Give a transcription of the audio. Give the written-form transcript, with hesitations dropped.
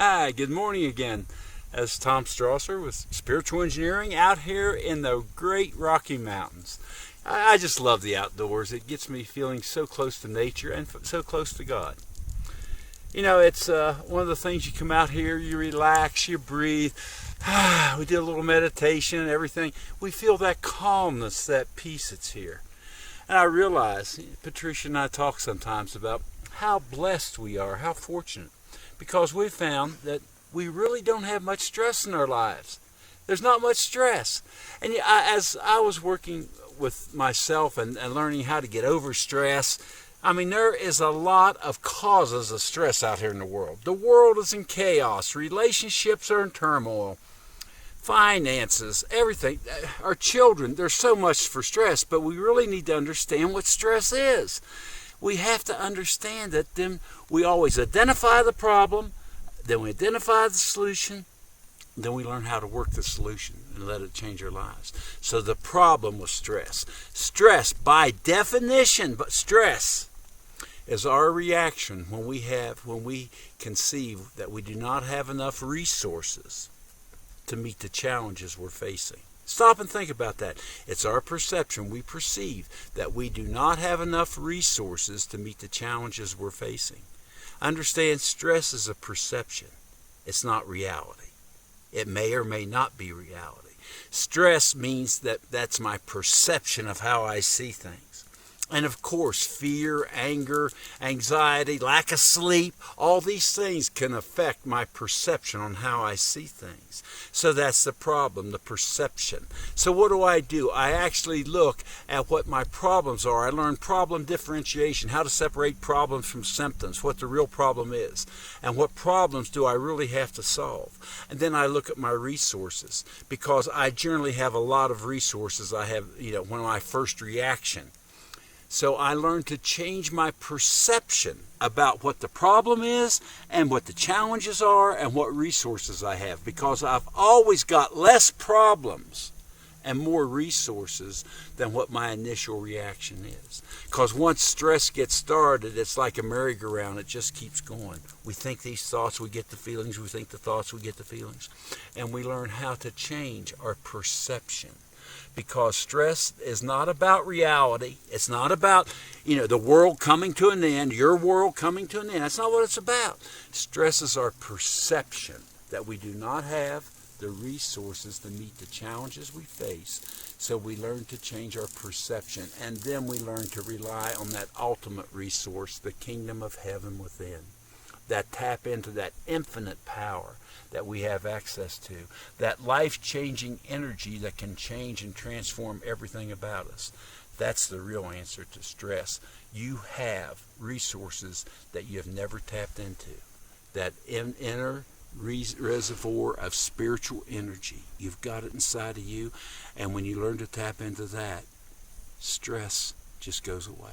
Hi, good morning again. As Tom Strasser with Spiritual Engineering out here in the great Rocky Mountains. I just love the outdoors. It gets me feeling so close to nature and so close to God. You know, it's one of the things. You come out here, you relax, you breathe. We did a little meditation and everything. We feel that calmness, that peace that's here. And I realize, Patricia and I talk sometimes about how blessed we are, how fortunate. Because we've found that we really don't have much stress in our lives. There's not much stress. And as I was working with myself and learning how to get over stress, I mean, there is a lot of causes of stress out here in the world. The world is in chaos. Relationships are in turmoil. Finances, everything. Our children, there's so much for stress, but we really need to understand what stress is. We have to understand that then we always identify the problem, then we identify the solution, then we learn how to work the solution and let it change our lives. So the problem was stress. Stress, by definition, but stress is our reaction when we conceive that we do not have enough resources to meet the challenges we're facing. Stop and think about that. It's our perception. We perceive that we do not have enough resources to meet the challenges we're facing. Understand, stress is a perception. It's not reality. It may or may not be reality. Stress means that that's my perception of how I see things. And of course, fear, anger, anxiety, lack of sleep, all these things can affect my perception on how I see things. So that's the problem, the perception. So what do? I actually look at what my problems are. I learn problem differentiation, how to separate problems from symptoms, what the real problem is, and what problems do I really have to solve. And then I look at my resources, because I generally have a lot of resources. I have, one of my first reaction. So I learned to change my perception about what the problem is and what the challenges are and what resources I have, because I've always got less problems and more resources than what my initial reaction is. Because once stress gets started, it's like a merry-go-round. It just keeps going. We think these thoughts, we get the feelings. We think the thoughts, we get the feelings. And we learn how to change our perception. Because stress is not about reality. It's not about, the world coming to an end, your world coming to an end. That's not what it's about. Stress is our perception that we do not have the resources to meet the challenges we face. So we learn to change our perception, and then we learn to rely on that ultimate resource, the kingdom of heaven within. That tap into that infinite power that we have access to, that life-changing energy that can change and transform everything about us. That's the real answer to stress. You have resources that you have never tapped into, that inner reservoir of spiritual energy. You've got it inside of you, and when you learn to tap into that, stress just goes away.